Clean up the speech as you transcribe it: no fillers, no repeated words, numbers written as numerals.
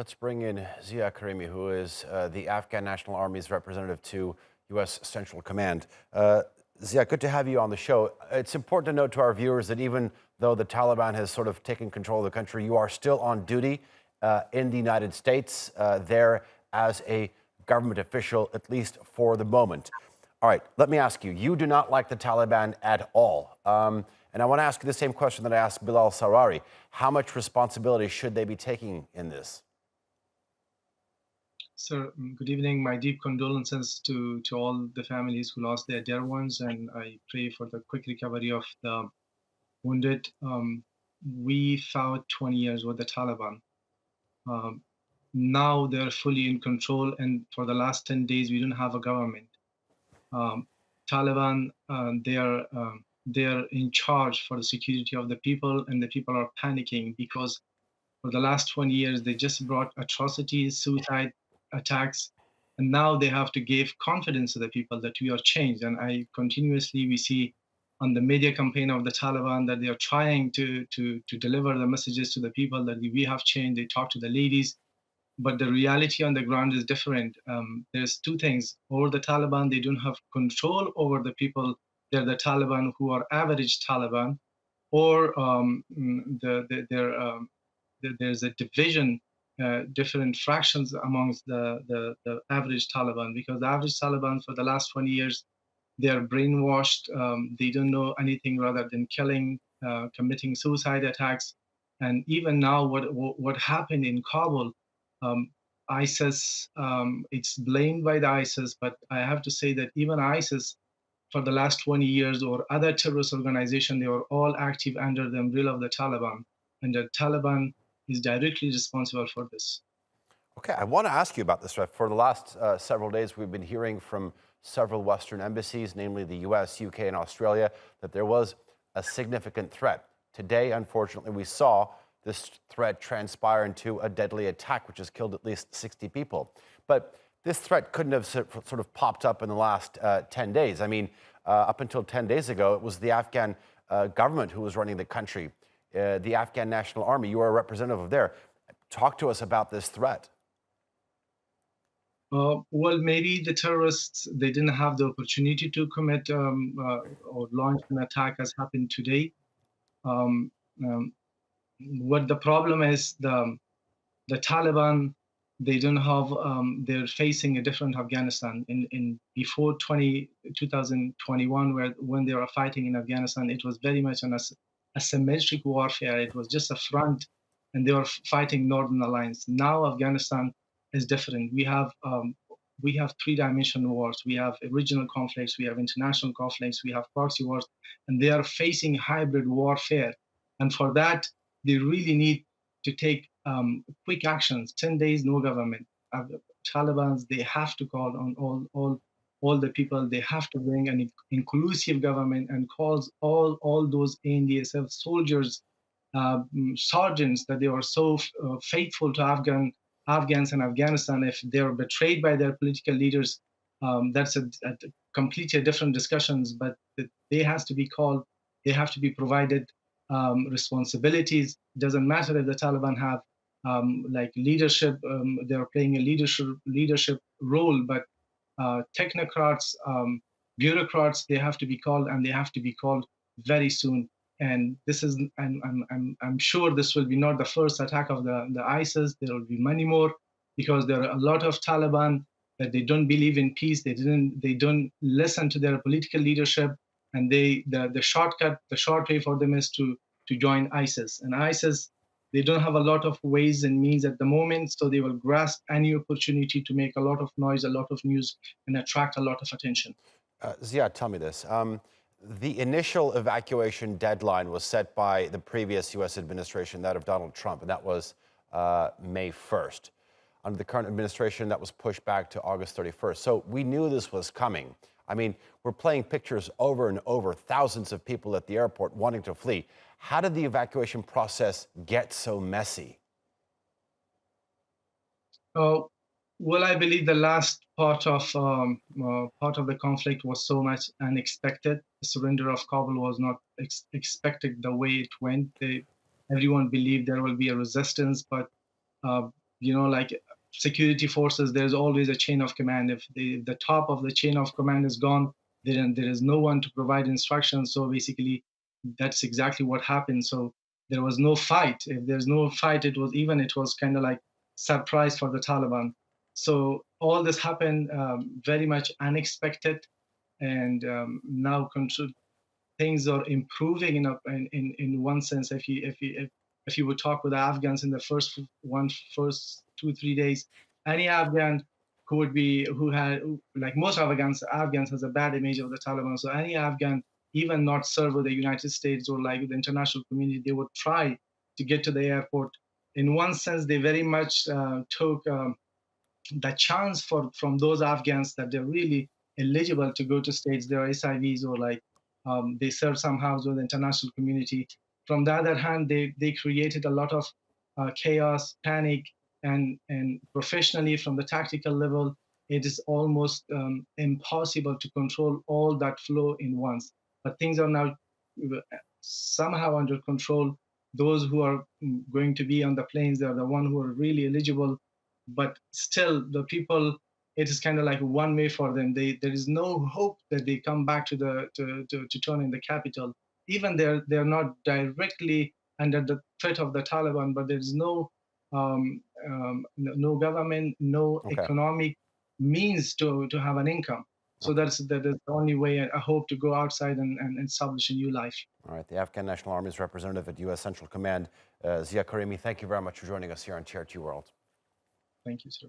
Let's bring in Zia Karimi, who is the Afghan National Army's representative to U.S. Central Command. Zia, good to have you on the show. It's important to note to our viewers that even though the Taliban has sort of taken control of the country, you are still on duty in the United States, there as a government official, at least for the moment. All right, let me ask you, you do not like the Taliban at all. And I want to ask you the same question that I asked Bilal Sarari. How much responsibility should they be taking in this? Sir, good evening. My deep condolences to all the families who lost their dear ones, and I pray for the quick recovery of the wounded. We fought 20 years with the Taliban. Um, Now they're fully in control, and for the last 10 days, we don't have a government. Um, Taliban, they're in charge for the security of the people, and the people are panicking because for the last 20 years, they just brought atrocities, suicide attacks, and now they have to give confidence to the people that we are changed. And I continuously we see on the media campaign of the Taliban that they are trying to deliver the messages to the people that we have changed. They talk to the ladies, but the reality on the ground is different. There's two things. Over the Taliban, they don't have control over the people. They're the Taliban who are average Taliban, or there's a division, different fractions amongst the average Taliban, because the average Taliban for the last 20 years, they are brainwashed. They don't know anything rather than killing, committing suicide attacks. And even now, what happened in Kabul, um, ISIS, it's blamed by the ISIS, but I have to say that even ISIS, for the last 20 years, or other terrorist organization, they were all active under the umbrella of the Taliban. And the Taliban is directly responsible for this. Okay, I want to ask you about this. For the last several days, we've been hearing from several Western embassies, namely the US, UK, and Australia, that there was a significant threat. Today, unfortunately, we saw this threat transpire into a deadly attack, which has killed at least 60 people. But this threat couldn't have sort of popped up in the last 10 days. I mean, up until 10 days ago, it was the Afghan government who was running the country, the Afghan National Army. You are a representative of there. Talk to us about this threat. Well, maybe the terrorists, they didn't have the opportunity to commit or launch an attack as happened today. Um, um, what the problem is, the Taliban, they don't have, they're facing a different Afghanistan. In before 2021, when they were fighting in Afghanistan, it was very much an asymmetric warfare. It was just a front, and they were fighting Northern Alliance. Now Afghanistan is different. We have three-dimensional wars. We have regional conflicts. We have international conflicts. We have proxy wars, and they are facing hybrid warfare. And for that, they really need to take quick actions. 10 days, no government. Taliban's, they have to call on all the people. They have to bring an inclusive government and calls all those ANDSF soldiers, sergeants, that they were so faithful to Afghans and Afghanistan. If they are betrayed by their political leaders, that's a completely different discussions. But they has to be called. They have to be provided responsibilities. Doesn't matter if the Taliban have like leadership, they're playing a leadership role, but technocrats, bureaucrats, they have to be called, and they have to be called very soon. And this is, I'm sure this will be not the first attack of the ISIS. There will be many more, because there are a lot of Taliban that they don't believe in peace. They don't listen to their political leadership, and the shortcut, the short way for them is to join ISIS. And ISIS, they don't have a lot of ways and means at the moment, so they will grasp any opportunity to make a lot of noise, a lot of news, and attract a lot of attention. Ziad, tell me this. The initial evacuation deadline was set by the previous U.S. administration, that of Donald Trump, and that was May 1st. Under the current administration, that was pushed back to August 31st. So we knew this was coming. I mean, we're playing pictures over and over, thousands of people at the airport wanting to flee. How did the evacuation process get so messy? Uh, well, I believe the last part of the conflict was so much unexpected. The surrender of Kabul was not expected the way it went. Everyone believed there will be a resistance, but like security forces, there's always a chain of command. If the top of the chain of command is gone, then there is no one to provide instructions. So basically, that's exactly what happened. So there was no fight. If there's no fight, it was kind of like surprise for the Taliban. So all this happened very much unexpected, and now things are improving in one sense. If you would talk with the Afghans in the first 2 3 days, any Afghan who had, like most Afghans has a bad image of the Taliban. So any Afghan, even not served with the United States or like the international community, they would try to get to the airport. In one sense, they very much took the chance from those Afghans that they're really eligible to go to states, they're SIVs or like they serve somehow with the international community. From the other hand, they created a lot of chaos, panic, and professionally from the tactical level, it is almost impossible to control all that flow in once. But things are now somehow under control. Those who are going to be on the planes, they're the one who are really eligible, but still the people, it is kind of like one way for them. There is no hope that they come back to turn in the capital. Even they're not directly under the threat of the Taliban, but there's no government, no Okay. economic means to have an income. So Okay. that is the only way I hope to go outside and establish a new life. All right. The Afghan National Army's representative at U.S. Central Command, Zia Karimi, thank you very much for joining us here on TRT World. Thank you, sir.